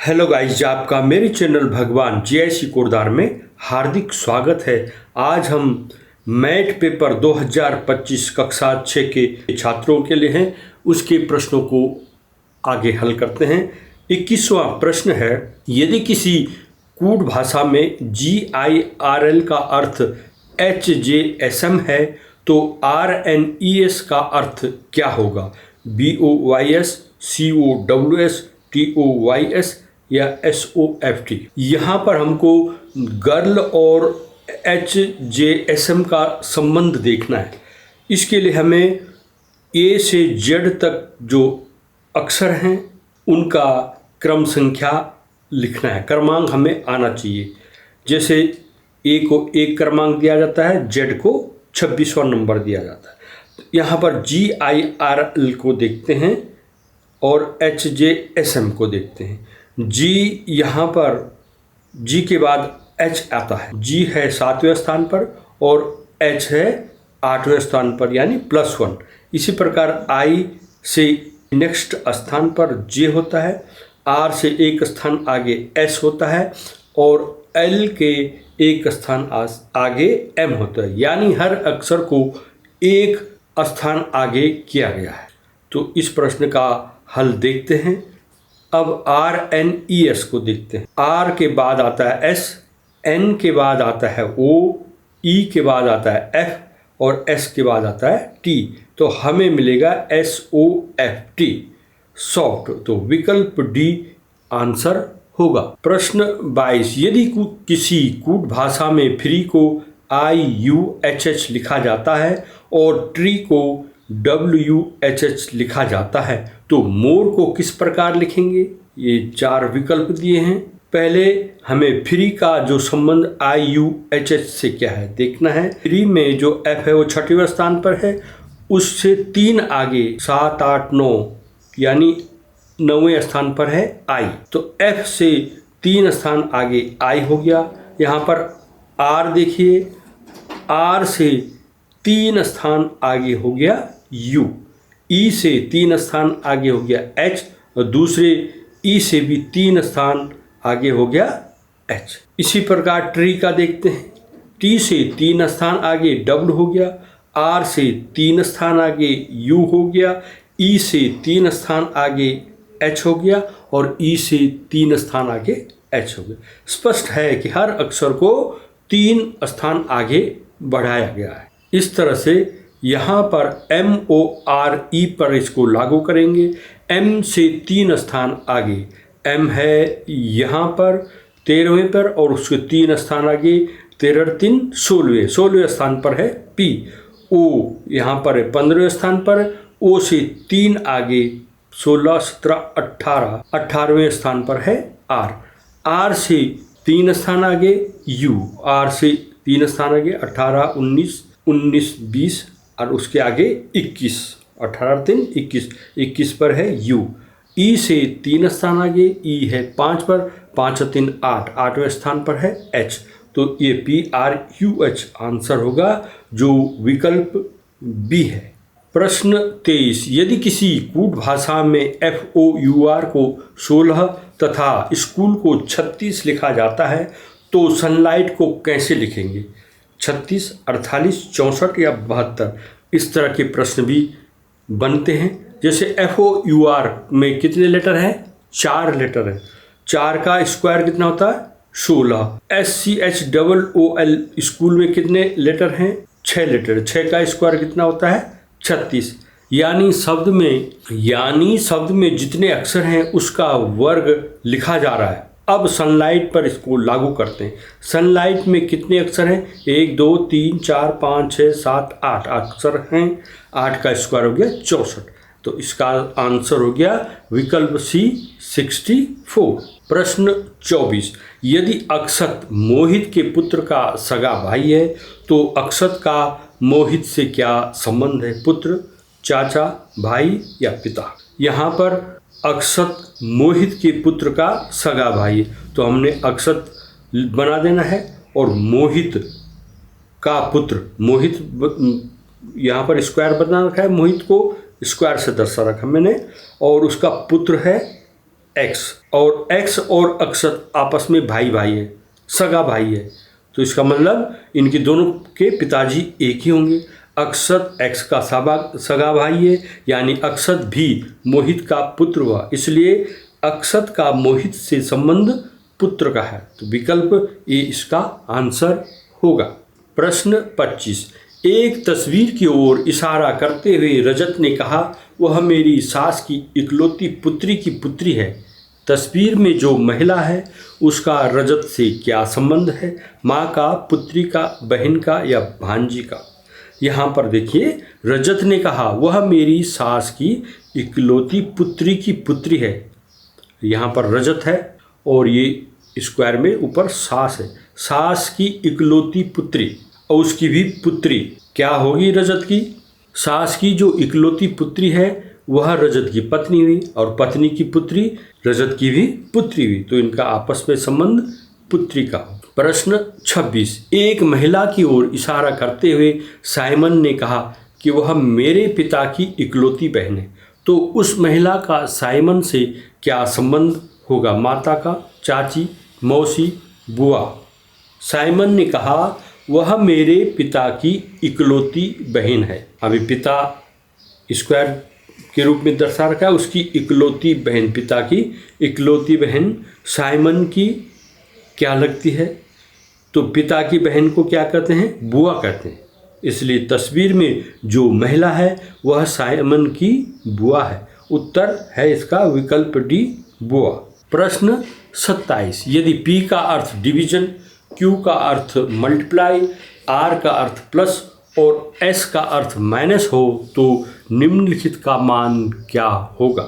Hello guys, आपका मेरे channel भगवान जीआईसी कोरदार में हार्दिक स्वागत है। आज हम मैथ पेपर 2025 कक्षा 6 के छात्रों के लिए हैं, उसके प्रश्नों को आगे हल करते हैं। 21वां प्रश्न है, यदि किसी कूट भाषा में GIRL का अर्थ HJSM है तो RNES का अर्थ क्या होगा? BOYS, COWS, TOYS या SOFT। यहाँ पर हमको गर्ल और HJSM का संबंध देखना है। इसके लिए हमें A से Z तक जो अक्षर हैं उनका क्रम संख्या लिखना है, क्रमांक हमें आना चाहिए। जैसे A को 1 क्रमांक दिया जाता है, Z को 26वां नंबर दिया जाता है। यहाँ पर GIRL को देखते हैं और HJSM को देखते हैं। G यहाँ पर G के बाद H आता है। G है 7वें स्थान पर और H है 8वें स्थान पर, यानी +1। इसी प्रकार I से नेक्स्ट स्थान पर J होता है, R से एक स्थान आगे S होता है और L के एक स्थान आगे M होता है, यानी हर अक्षर को एक स्थान आगे किया गया है। तो इस प्रश्न का हल देखते हैं। अब RNES को देखते हैं। R के बाद आता है S, N के बाद आता है O, E के बाद आता है F और S के बाद आता है T। तो हमें मिलेगा SOFT, सॉफ्ट। तो विकल्प D आंसर होगा। प्रश्न 22, यदि किसी कूट भाषा में फ्री को IUHH लिखा जाता है और ट्री को WHH लिखा जाता है तो मोर को किस प्रकार लिखेंगे? ये 4 विकल्प दिए हैं। पहले हमें फ्री का जो संबंध IUHH से क्या है देखना है। फ्री में जो F है वो 6वें स्थान पर है, उससे 3 आगे 7, 8, 9 यानी 9वें स्थान पर है I। तो F से 3 स्थान आगे I हो गया। यहाँ पर R देखिए, R से 3 स्थान आगे हो गया U, E से 3 स्थान आगे हो गया H और दूसरे E से भी 3 स्थान आगे हो गया H। इसी प्रकार ट्री का देखते हैं। T से 3 स्थान आगे W हो गया, R से 3 स्थान आगे U हो गया, E से 3 स्थान आगे H हो गया और E से 3 स्थान आगे H हो गया। स्पष्ट है कि हर अक्षर को 3 स्थान आगे बढ़ाया गया है। इस तरह से यहाँ पर MORE पर इसको लागू करेंगे। M से 3 स्थान आगे M है यहाँ पर 13वें पर और उसके 3 स्थान आगे 13, 3 16वें स्थान पर है P। O यहाँ पर है 15वें स्थान पर, O से 3 आगे 16, 17, 18, 18वें स्थान पर है R। R से 3 स्थान आगे U, R से 3 स्थान आगे 18, 19, 20 और उसके आगे 21, 18, 3, 21 पर है U। E से 3 स्थान आगे E है 5 पर, 5, 3, 8, 8वें स्थान पर है H। तो ये PRUH आंसर होगा, जो विकल्प B है। प्रश्न 23, यदि किसी कूट भाषा में FOUR को 16 तथा स्कूल को 36 लिखा जाता है तो सनलाइट को कैसे लिखेंगे? 36, 48, 64 या 72? इस तरह के प्रश्न भी बनते हैं। जैसे FOUR में कितने लेटर हैं? 4 लेटर हैं। 4 का स्क्वायर कितना होता है? 16। SCHOOL स्कूल में कितने लेटर हैं? 6 लेटर। 6 का स्क्वायर कितना होता है? 36। यानी शब्द में जितने अक्षर हैं उसका वर्ग लिखा जा रहा है। अब सनलाइट पर इसको लागू करते हैं। सनलाइट में कितने अक्षर हैं? 1, 2, 3, 4, 5, 6, 7, 8 अक्षर हैं। 8 का स्क्वायर हो गया 64। तो इसका आंसर हो गया विकल्प C 64। प्रश्न 24, यदि अक्षत मोहित के पुत्र का सगा भाई है तो अक्षत का मोहित से क्या संबंध है? पुत्र, चाचा, भाई या पिता? यहाँ पर अक्षत मोहित के पुत्र का सगा भाई, तो हमने अक्षत बना देना है और मोहित का पुत्र, मोहित यहाँ पर स्क्वायर बना रखा है, मोहित को स्क्वायर से दर्शा रखा मैंने, और उसका पुत्र है एक्स, और एक्स और अक्षत आपस में भाई भाई है, सगा भाई है, तो इसका मतलब इनके दोनों के पिताजी एक ही होंगे। अक्षत एक्स का सगा भाई है, यानी अक्षत भी मोहित का पुत्र हुआ, इसलिए अक्षत का मोहित से संबंध पुत्र का है। तो विकल्प ए इसका आंसर होगा। प्रश्न 25, एक तस्वीर की ओर इशारा करते हुए रजत ने कहा, वह मेरी सास की इकलौती पुत्री की पुत्री है। तस्वीर में जो महिला है उसका रजत से क्या संबंध है? माँ का, पुत्री का, बहन का या भांजी का? यहाँ पर देखिए, रजत ने कहा वह मेरी सास की इकलौती पुत्री की पुत्री है। यहाँ पर रजत है और ये स्क्वायर में ऊपर सास है। सास की इकलौती पुत्री, और उसकी भी पुत्री क्या होगी? रजत की। सास की जो इकलौती पुत्री है वह रजत की पत्नी हुई, और पत्नी की पुत्री रजत की भी पुत्री हुई, तो इनका आपस में संबंध पुत्री का। प्रश्न 26, एक महिला की ओर इशारा करते हुए साइमन ने कहा कि वह मेरे पिता की इकलौती बहन है। तो उस महिला का साइमन से क्या संबंध होगा? माता का, चाची, मौसी, बुआ? साइमन ने कहा वह मेरे पिता की इकलौती बहन है। अभी पिता स्क्वायर के रूप में दर्शा रखा है, उसकी इकलौती बहन, पिता की इकलौती बहन साइमन की क्या लगती है? तो पिता की बहन को क्या कहते हैं? बुआ कहते हैं। इसलिए तस्वीर में जो महिला है वह साइमन की बुआ है। उत्तर है इसका विकल्प डी, बुआ। प्रश्न 27, यदि P का अर्थ डिवीजन, Q का अर्थ मल्टीप्लाई, R का अर्थ प्लस और S का अर्थ माइनस हो तो निम्नलिखित का मान क्या होगा?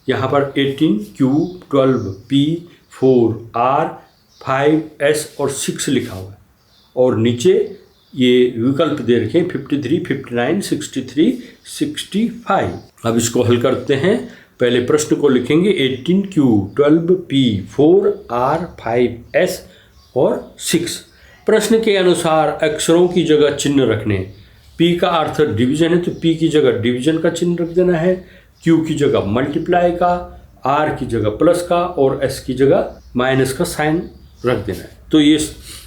यहाँ पर 18Q, 12P, 4R, 5S और 6 लिखा हुआ है, और नीचे ये विकल्प दे रखे 53, 59, 63, 65। अब इसको हल करते हैं। पहले प्रश्न को लिखेंगे 18Q, 12P, 4R, 5S और 6। प्रश्न के अनुसार अक्षरों की जगह चिन्ह रखने। P का अर्थ डिवीजन है तो P की जगह डिवीजन का चिन्ह रख देना है, Q की जगह मल्टीप्लाई का, R की जगह प्लस का और S की जगह माइनस का साइन रख देना है।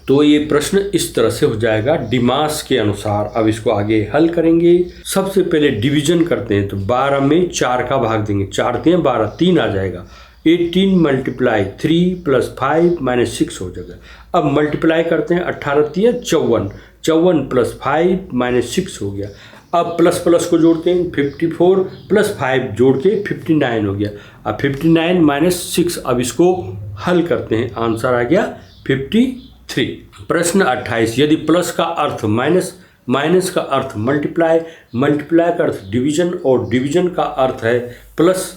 तो ये प्रश्न इस तरह से हो जाएगा डिमास के अनुसार। अब इसको आगे हल करेंगे। सबसे पहले डिवीजन करते हैं, तो 12 में 4 का भाग देंगे, 4 × 12, 3 आ जाएगा। 18 मल्टीप्लाई 3 प्लस 5 माइनस 6 हो जाएगा। अब मल्टीप्लाई करते हैं, 18 × 3 = 54, 54 प्लस 5 माइनस 6 हो गया। अब प्लस प्लस को जोड़ते हैं, 54 प्लस 5 जोड़ के 59 हो गया। अब 59 माइनस 6, अब इसको हल करते हैं, आंसर आ गया 53। प्रश्न 28, यदि प्लस का अर्थ माइनस, माइनस का अर्थ मल्टीप्लाई, मल्टीप्लाई का अर्थ डिवीजन और डिवीजन का अर्थ है प्लस,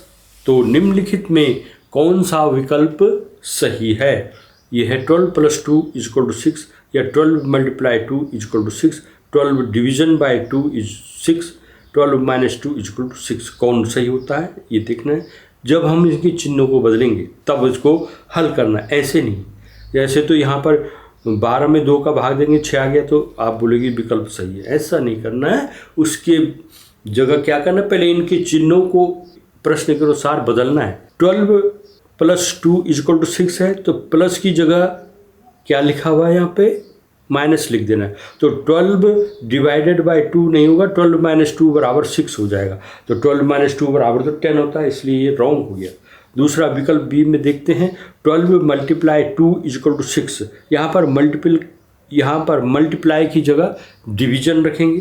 तो निम्नलिखित में कौन सा विकल्प सही है? यह है 12 + 2 = 6, या 12 × 2 = 6, 12 डिवीजन बाय 2 = 6, 12 - 2 = 6। कौन सही होता है ये देखना है। जब हम इसके चिन्हों को बदलेंगे तब इसको हल करना है, ऐसे नहीं। जैसे तो यहाँ पर 12 में 2 का भाग देंगे, 6 आ गया, तो आप बोलेंगे विकल्प सही है। ऐसा नहीं करना है, उसके जगह क्या करना है, पहले इनके चिन्हों को प्रश्न के अनुसार बदलना है। 12 + 2 = 6 है, तो प्लस की जगह क्या लिखा हुआ है यहाँ पे? माइनस लिख देना है। तो 12 डिवाइडेड बाय 2 नहीं होगा, 12 - 2 = 6 हो जाएगा। तो 12 - 2 = तो 10 होता है, इसलिए ये रॉन्ग हो गया। दूसरा विकल्प बी में देखते हैं, 12 × 2 = 6। यहाँ पर मल्टीप्लाई की जगह डिवीजन रखेंगे,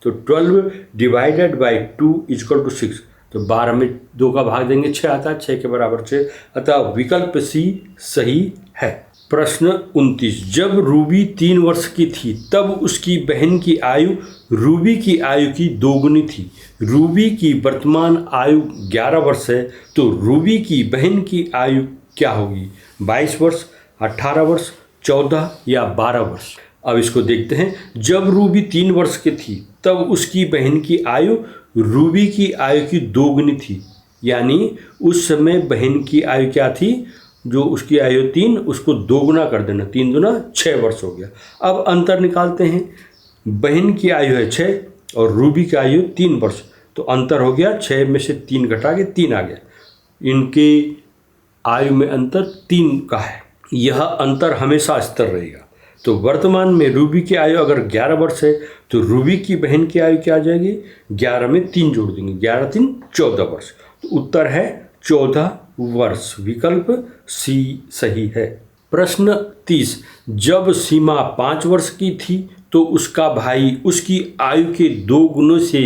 तो 12 डिवाइडेड बाय 2 = 6। तो 12 में 2 का भाग देंगे, 6 आता है, 6 के बराबर 6, अतः विकल्प सी सही है। प्रश्न 29, जब रूबी 3 वर्ष की थी तब उसकी बहन की आयु रूबी की आयु की दोगुनी थी। रूबी की वर्तमान आयु 11 वर्ष है, तो रूबी की बहन की आयु क्या होगी? 22 वर्ष, 18 वर्ष, 14 या 12 वर्ष? अब इसको देखते हैं। जब रूबी 3 वर्ष की थी तब उसकी बहन की आयु रूबी की आयु की दोगुनी थी, यानी उस समय बहन की आयु क्या थी? जो उसकी आयु 3, उसको दोगुना कर देना, 3 दूना 6 वर्ष हो गया। अब अंतर निकालते हैं, बहन की आयु है 6 और रूबी की आयु 3 वर्ष, तो अंतर हो गया 6 में से 3 घटा के 3 आ गया। इनके आयु में अंतर 3 का है। यह अंतर हमेशा स्थिर रहेगा। तो वर्तमान में रूबी की आयु अगर 11 वर्ष है तो रूबी की बहन की आयु क्या आ जाएगी, 11 में 3 जोड़ देंगे, 11 3 14 वर्ष। तो उत्तर है 14 वर्ष। विकल्प सी सही है। प्रश्न 30, जब सीमा 5 वर्ष की थी तो उसका भाई उसकी आयु के 2 गुणों से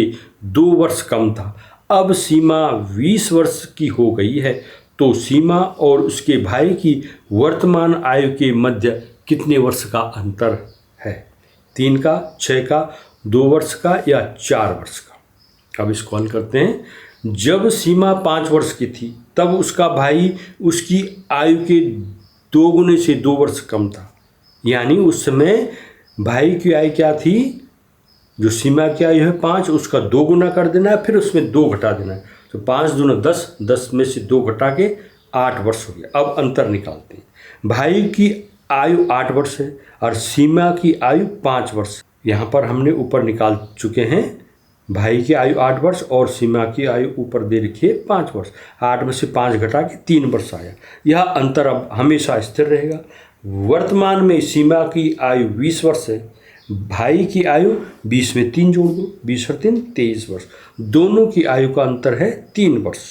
2 वर्ष कम था। अब सीमा 20 वर्ष की हो गई है तो सीमा और उसके भाई की वर्तमान आयु के मध्य कितने वर्ष का अंतर है? 3 का, 6 का, 2 वर्ष का या 4 वर्ष का? अब इसको हल करते हैं। जब सीमा 5 वर्ष की थी तब उसका भाई उसकी आयु के 2 गुने से 2 वर्ष कम था। यानी उस समय भाई की आयु क्या थी, जो सीमा की आयु है 5, उसका 2 गुना कर देना है, फिर उसमें 2 घटा देना है। तो 5 दूना 10, 10 में से 2 घटा के 8 वर्ष हो गया। अब अंतर निकालते हैं। भाई की आयु 8 वर्ष है और सीमा की आयु 5 वर्ष। यहाँ पर हमने ऊपर निकाल चुके हैं। भाई की आयु 8 वर्ष और सीमा की आयु ऊपर दे रखी है 5 वर्ष। 8 में से 5 घटा के 3 वर्ष आया। यह अंतर अब हमेशा स्थिर रहेगा। वर्तमान में सीमा की आयु 20 वर्ष है, भाई की आयु 20 में 3 जोड़ दो, 20 और 3 23 वर्ष। दोनों की आयु का अंतर है 3 वर्ष।